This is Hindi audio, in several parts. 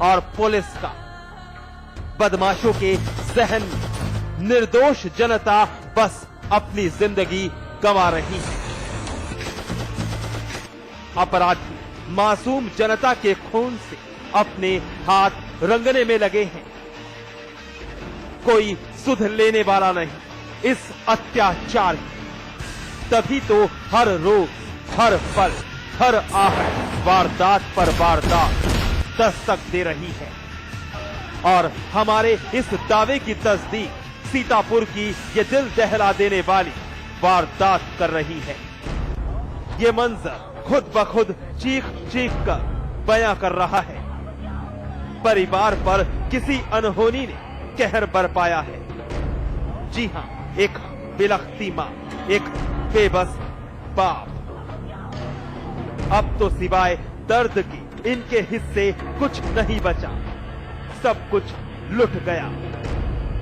और पुलिस का। बदमाशों के जहन में निर्दोष जनता बस अपनी जिंदगी गंवा रही है। अपराधी मासूम जनता के खून से अपने हाथ रंगने में लगे हैं। कोई सुध लेने वाला नहीं इस अत्याचार की। तभी तो हर रोज, हर पल, हर आहट वारदात पर वारदात दस्तक दे रही है। और हमारे इस दावे की तस्दीक सीतापुर की ये दिल दहला देने वाली वारदात कर रही है। ये मंजर खुद ब खुद चीख चीख कर बयां कर रहा है। परिवार पर किसी अनहोनी ने कहर बरपाया है। जी हां, एक बिलखती मां, एक बेबस बाप। अब तो सिवाय दर्द की इनके हिस्से कुछ नहीं बचा। सब कुछ लुट गया।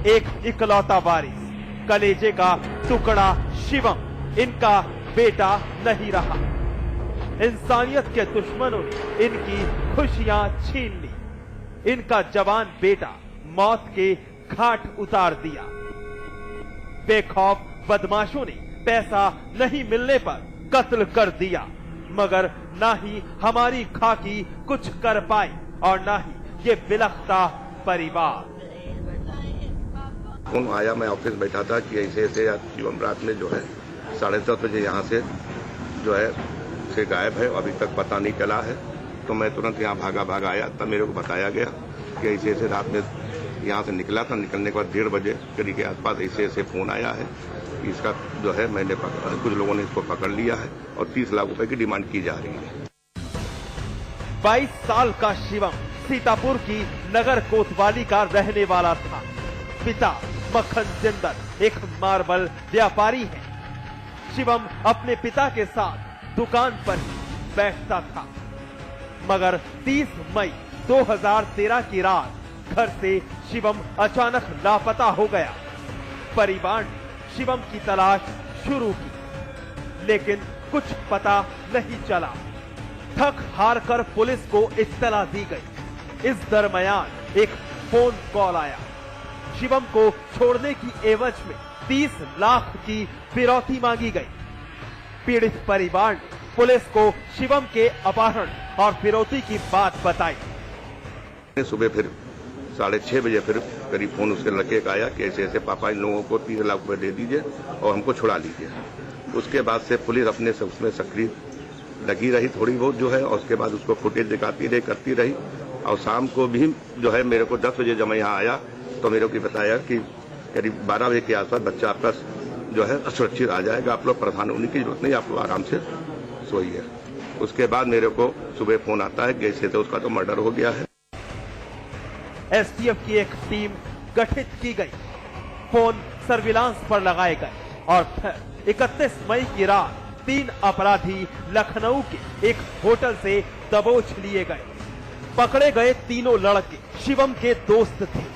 एक इकलौता वारिस, कलेजे का टुकड़ा शिवम इनका बेटा नहीं रहा। इंसानियत के दुश्मनों ने इनकी खुशियां छीन ली। इनका जवान बेटा मौत के घाट उतार दिया। बेखौफ बदमाशों ने पैसा नहीं मिलने पर कत्ल कर दिया, मगर ना ही हमारी खाकी कुछ कर पाई और ना ही ये बिलखता परिवार। फोन आया, मैं ऑफिस बैठा था कि ऐसे ऐसे शिवम रात में जो है 10:30 बजे यहाँ से जो है से गायब है, अभी तक पता नहीं चला है। तो मैं तुरंत यहाँ भागा आया। तब मेरे को बताया गया कि ऐसे ऐसे रात में यहाँ से निकला था। निकलने के बाद 1:30 बजे करीब के आसपास ऐसे ऐसे फोन आया है। इसका जो है मैंने कुछ लोगों ने इसको पकड़ लिया है और 30 लाख रुपए की डिमांड की जा रही है। 22 साल का शिवम सीतापुर की नगर कोतवाली का रहने वाला था। पिता मक्खन जिंदल एक मार्बल व्यापारी है। शिवम अपने पिता के साथ दुकान पर ही बैठता था, मगर 30 मई 2013 की रात घर से शिवम अचानक लापता हो गया। परिवार ने शिवम की तलाश शुरू की, लेकिन कुछ पता नहीं चला। थक हार कर पुलिस को इत्तला दी गई। इस दरमियान एक फोन कॉल आया। शिवम को छोड़ने की एवज में 30 लाख की फिरौती मांगी गई। पीड़ित परिवार ने पुलिस को शिवम के अपहरण और फिरौती की बात बताई। सुबह फिर 6:30 बजे फिर करीब फोन उसके लड़के का आया कि ऐसे ऐसे पापा इन लोगों को 30 लाख रुपए दे दीजिए और हमको छुड़ा लीजिए। उसके बाद से पुलिस अपने से उसमें सक्रिय लगी रही थोड़ी बहुत जो है, और उसके बाद उसको फुटेज दिखाती रही, करती रही। और शाम को भी जो है मेरे को 10 बजे जब मैं यहाँ आया तो मेरे को बताया कि करीब 12 बजे के आसपास बच्चा आपका जो है सुरक्षित आ जाएगा, आप लोग परेशान होने की जरूरत नहीं, आप लोग आराम से सोइए। उसके बाद मेरे को सुबह फोन आता है कि ऐसे तो उसका तो मर्डर हो गया है। एसटीएफ की एक टीम गठित की गई। फोन सर्विलांस पर लगाए गए और फिर 31 मई की रात 3 अपराधी लखनऊ के एक होटल से दबोच लिए गए। पकड़े गए तीनों लड़के शिवम के दोस्त थे।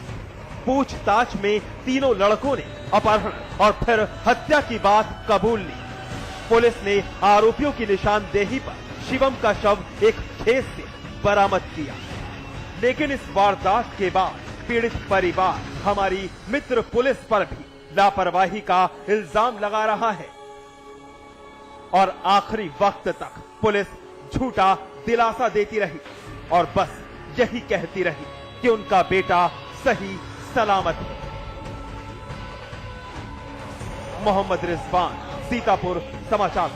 पूछताछ में तीनों लड़कों ने अपहरण और फिर हत्या की बात कबूल ली। पुलिस ने आरोपियों की निशानदेही पर शिवम का शव एक खेत से बरामद किया। लेकिन इस वारदात के बाद पीड़ित परिवार हमारी मित्र पुलिस पर भी लापरवाही का इल्जाम लगा रहा है और आखिरी वक्त तक पुलिस झूठा दिलासा देती रही और बस यही कहती रही कि उनका बेटा सही सलामत है। मोहम्मद रिजवान, सीतापुर समाचार।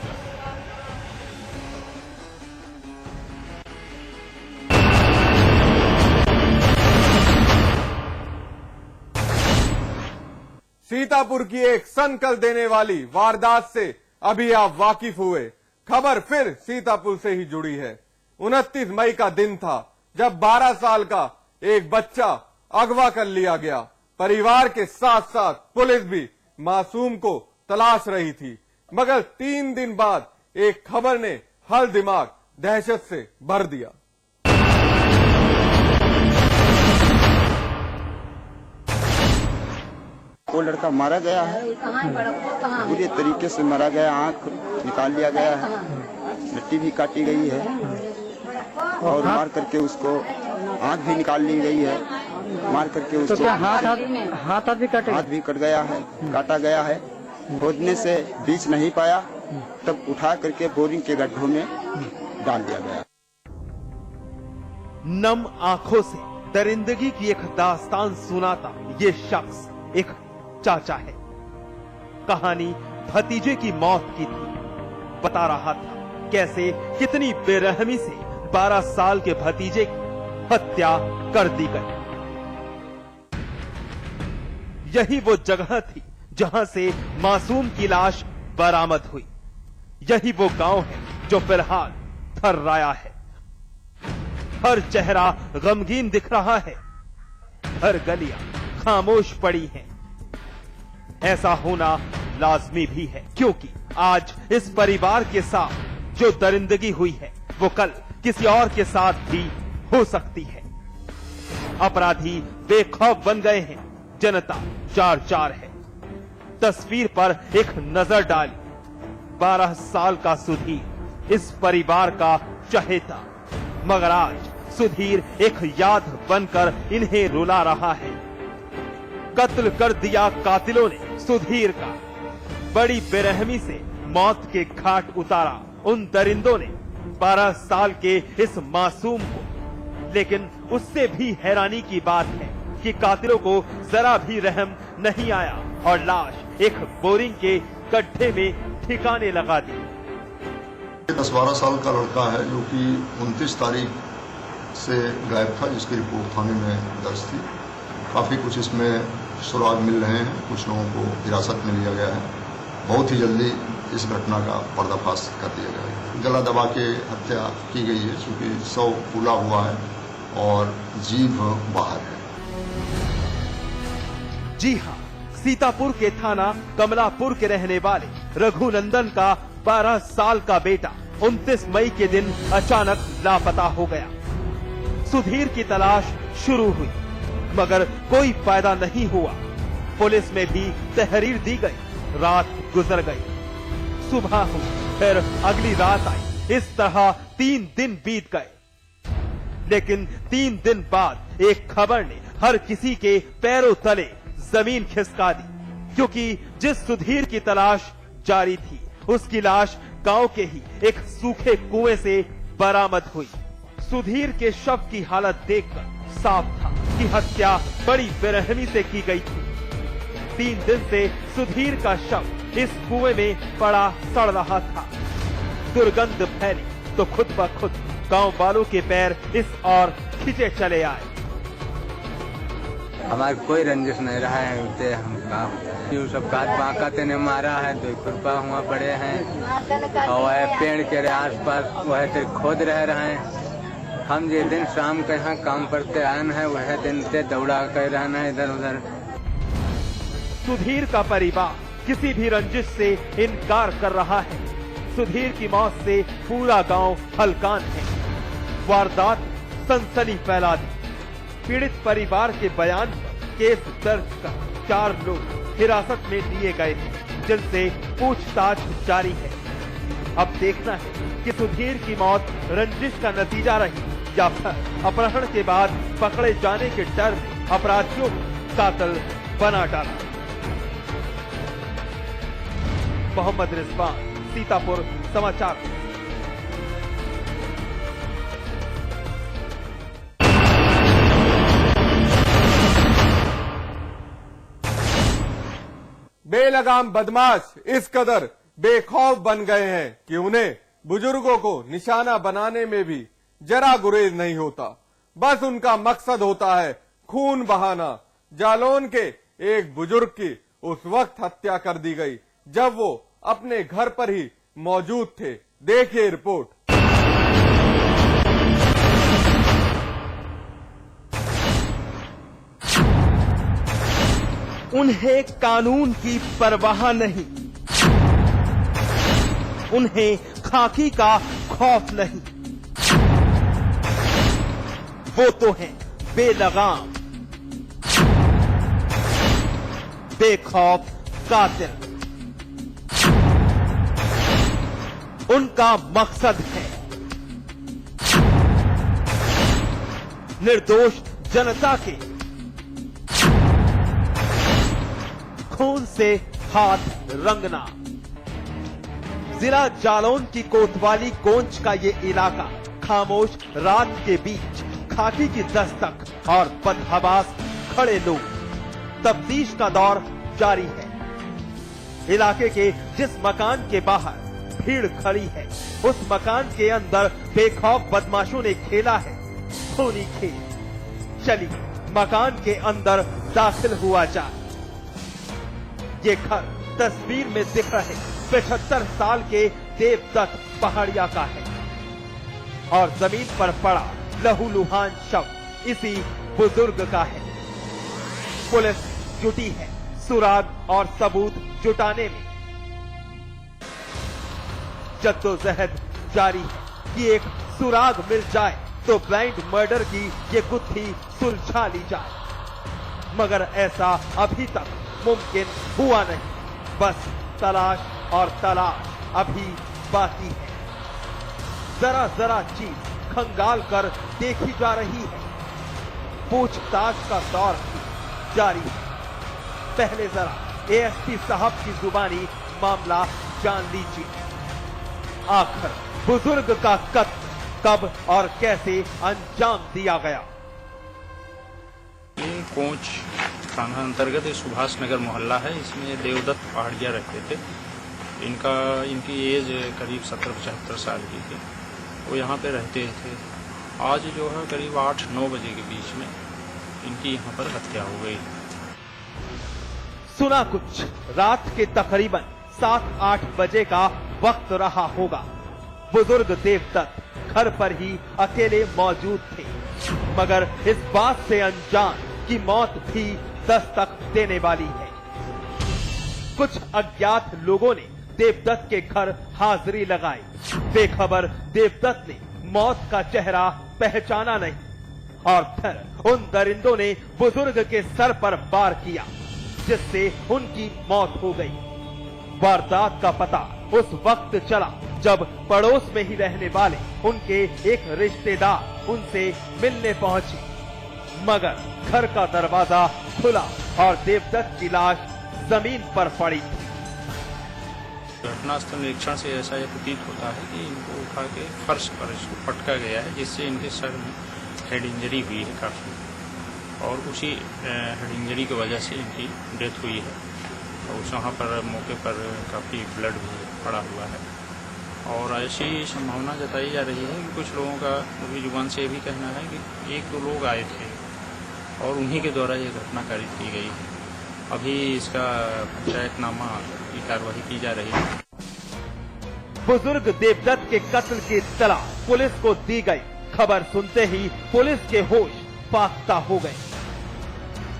सीतापुर की एक संकल देने वाली वारदात से अभी आप वाकिफ हुए। खबर फिर सीतापुर से ही जुड़ी है। 29 मई का दिन था जब 12 साल का एक बच्चा अगवा कर लिया गया। परिवार के साथ साथ पुलिस भी मासूम को तलाश रही थी, मगर 3 दिन बाद एक खबर ने हर दिमाग दहशत से भर दिया। वो लड़का मारा गया है, बुरे तरीके से मारा गया, आंख निकाल लिया गया है, मिट्टी भी काटी गई है और मार करके उसको आंख भी निकाल ली गई है मार करके। तो उसको क्या हाथ भी कटे? हाथ भी कट गया है, काटा गया है। खोदने से बीच नहीं पाया, तब उठा करके बोरिंग के गड्ढों में डाल दिया गया। नम आंखों से दरिंदगी की एक दास्तान सुनाता ये शख्स एक चाचा है। कहानी भतीजे की मौत की थी। बता रहा था कैसे कितनी बेरहमी से 12 साल के भतीजे की हत्या कर दी गई। यही वो जगह थी जहां से मासूम की लाश बरामद हुई। यही वो गांव है जो फिलहाल थर्राया है। हर चेहरा गमगीन दिख रहा है, हर गलियां खामोश पड़ी हैं। ऐसा होना लाजमी भी है क्योंकि आज इस परिवार के साथ जो दरिंदगी हुई है वो कल किसी और के साथ भी हो सकती है। अपराधी बेखौफ बन गए हैं, जनता चार चार है। तस्वीर पर एक नजर डाली। 12 साल का सुधीर इस परिवार का चहेता, मगर आज सुधीर एक याद बनकर इन्हें रुला रहा है। कत्ल कर दिया कातिलों ने सुधीर का। बड़ी बेरहमी से मौत के घाट उतारा उन दरिंदों ने 12 साल के इस मासूम को। लेकिन उससे भी हैरानी की बात है कि कातिलों को जरा भी रहम नहीं आया और लाश एक बोरिंग के गड्ढे में ठिकाने लगा दी। 10-12 साल का लड़का है जो कि 29 तारीख से गायब था, जिसकी रिपोर्ट थाने में दर्ज थी। काफ़ी कुछ इसमें सुराग मिल रहे हैं, कुछ लोगों को हिरासत में लिया गया है। बहुत ही जल्दी इस घटना का पर्दाफाश कर दिया जाएगा। गला दबा के हत्या की गई है क्योंकि शव फूला हुआ है और जीभ बाहर है। जी हां, सीतापुर के थाना कमलापुर के रहने वाले रघुनंदन का 12 साल का बेटा 29 मई के दिन अचानक लापता हो गया। सुधीर की तलाश शुरू हुई मगर कोई फायदा नहीं हुआ। पुलिस में भी तहरीर दी गई। रात गुजर गई, सुबह हुई, फिर अगली रात आई। इस तरह 3 दिन बीत गए। लेकिन 3 दिन बाद एक खबर ने हर किसी के पैरों तले जमीन खिसका दी क्योंकि जिस सुधीर की तलाश जारी थी उसकी लाश गांव के ही एक सूखे कुएं से बरामद हुई। सुधीर के शव की हालत देखकर साफ था कि हत्या बड़ी बेरहमी से की गई थी। 3 दिन से सुधीर का शव इस कुएं में पड़ा सड़ रहा था। दुर्गंध फैली तो खुद ब खुद गांव वालों के पैर इस ओर खींचे चले आए। हमारे कोई रंजिश नहीं रहा है, उसे हम यूँ सब काट बाकाते ने मारा है। 2 खुरपा हुआ पड़े हैं और वह पेड़ के आसपास वह खोद रहे हैं। हम जिस दिन शाम के यहाँ काम करते आए हैं वह दिन से दौड़ा कर रहना है इधर उधर। सुधीर का परिवार किसी भी रंजिश से इनकार कर रहा है। सुधीर की मौत से पूरा गांव हलकान है। वारदात सनसनी फैला दी। पीड़ित परिवार के बयान पर केस दर्ज कर 4 लोग हिरासत में लिए गए हैं जिनसे पूछताछ जारी है। अब देखना है कि सुधीर की मौत रंजिश का नतीजा रही या फिर अपहरण के बाद पकड़े जाने के डर में अपराधियों को कातिल बना डाला। मोहम्मद रिजवान, सीतापुर समाचार। बेलगाम बदमाश इस कदर बेखौफ बन गए हैं कि उन्हें बुजुर्गों को निशाना बनाने में भी जरा गुरेज नहीं होता। बस उनका मकसद होता है खून बहाना। जालौन के एक बुजुर्ग की उस वक्त हत्या कर दी गई जब वो अपने घर पर ही मौजूद थे। देखिए रिपोर्ट। उन्हें कानून की परवाह नहीं, उन्हें खाकी का खौफ नहीं। वो तो हैं बेलगाम, बेखौफ कातिल। उनका मकसद है निर्दोष जनता के खून से हाथ रंगना। जिला जालौन की कोतवाली कोंच का ये इलाका खामोश रात के बीच खाकी की दस्तक और बदहवास खड़े लोग, तफ्तीश का दौर जारी है। इलाके के जिस मकान के बाहर भीड़ खड़ी है, उस मकान के अंदर बेखौफ बदमाशों ने खेला है खूनी खेल। चलिए मकान के अंदर दाखिल हुआ जाए। ये घर तस्वीर में दिख रहे 75 साल के देवदत्त पहाड़िया का है और जमीन पर पड़ा लहूलुहान शव इसी बुजुर्ग का है। पुलिस जुटी है सुराग और सबूत जुटाने में। जद्दोजहद जारी है कि एक सुराग मिल जाए तो ब्लाइंड मर्डर की ये गुत्थी सुलझा ली जाए, मगर ऐसा अभी तक मुमकिन हुआ नहीं। बस तलाश और तलाश अभी बाकी है। जरा जरा चीज खंगाल कर देखी जा रही है। पूछताछ का दौर भी जारी है। पहले जरा एएसपी साहब की जुबानी मामला जान लीजिए। आखिर बुजुर्ग का कत्ल कब और कैसे अंजाम दिया गया? ये कोंच थाना अंतर्गत सुभाष नगर मोहल्ला है। इसमें देवदत्त पहाड़िया रहते थे। इनकी एज करीब 70-75 साल की थी। वो यहाँ पे रहते थे। आज जो है करीब 8-9 बजे के बीच में इनकी यहाँ पर हत्या हो गई। सुना कुछ रात के तकरीबन 7-8 बजे का वक्त रहा होगा। बुजुर्ग देवदत्त घर पर ही अकेले मौजूद थे, मगर इस बात से अनजान कि मौत भी दस्तक देने वाली है। कुछ अज्ञात लोगों ने देवदत्त के घर हाजिरी लगाई। बेखबर देवदत्त ने मौत का चेहरा पहचाना नहीं और फिर उन दरिंदों ने बुजुर्ग के सर पर वार किया, जिससे उनकी मौत हो गई। वारदात का पता उस वक्त चला जब पड़ोस में ही रहने वाले उनके एक रिश्तेदार उनसे मिलने पहुंचे, मगर घर का दरवाजा खुला और देवदत्त की लाश जमीन पर पड़ी थी। घटनास्थल निरीक्षण से ऐसा यह प्रतीत होता है कि इनको उठा के फर्श पर इसको पटका गया है, जिससे इनके सर में हेड इंजरी हुई है काफी, और उसी हेड इंजरी की वजह से इनकी डेथ हुई है। और वहाँ पर मौके पर काफ़ी ब्लड भी पड़ा हुआ है। और ऐसी संभावना जताई जा रही है कि कुछ लोगों का अभी जुबान से ये भी कहना है कि 1-2 लोग आए थे और उन्हीं के द्वारा ये घटना कारित की गई है। अभी इसका पंचायतनामा की कार्रवाई की जा रही है। बुजुर्ग देवदत्त के कत्ल की इत्तला पुलिस को दी गई। खबर सुनते ही पुलिस के होश फाख्ता हो गए।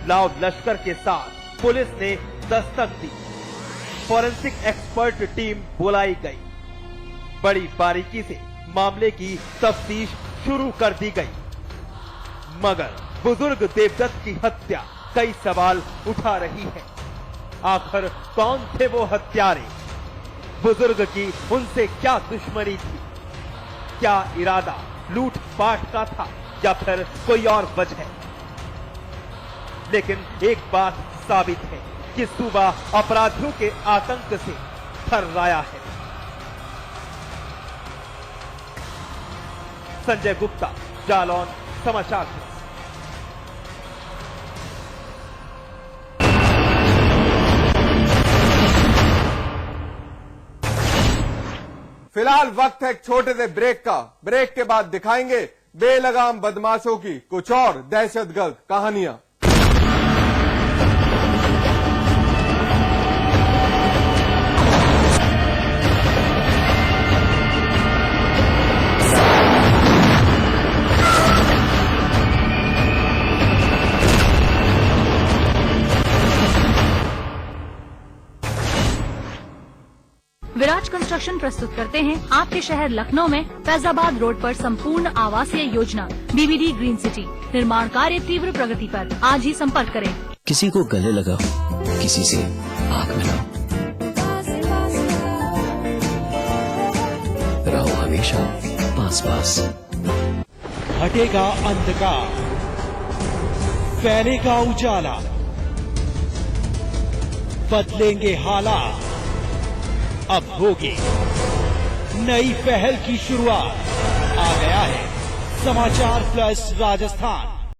लाउड लश्कर के साथ पुलिस ने दस्तक दी। फॉरेंसिक एक्सपर्ट टीम बुलाई गई। बड़ी बारीकी से मामले की तफ्तीश शुरू कर दी गई, मगर बुजुर्ग देवदत्त की हत्या कई सवाल उठा रही है। आखिर कौन थे वो हत्यारे? बुजुर्ग की उनसे क्या दुश्मनी थी? क्या इरादा लूटपाट का था या फिर कोई और वजह? लेकिन एक बात साबित है कि सूबा अपराधियों के आतंक से थर्राया है। संजय गुप्ता, जालौन समाचार। फिलहाल वक्त है एक छोटे से ब्रेक का। ब्रेक के बाद दिखाएंगे बेलगाम बदमाशों की कुछ और दहशतगर्द कहानियां। विराज कंस्ट्रक्शन प्रस्तुत करते हैं आपके शहर लखनऊ में फैजाबाद रोड पर संपूर्ण आवासीय योजना बीबीडी ग्रीन सिटी। निर्माण कार्य तीव्र प्रगति पर। आज ही संपर्क करें। किसी को गले लगाओ, किसी से आग मिलाओ, रहो हमेशा पास पास। हटेगा अंधकार, फैलेगा उजाला, बदलेंगे हालात, अब होगी नई पहल की शुरुआत। आ गया है समाचार प्लस राजस्थान।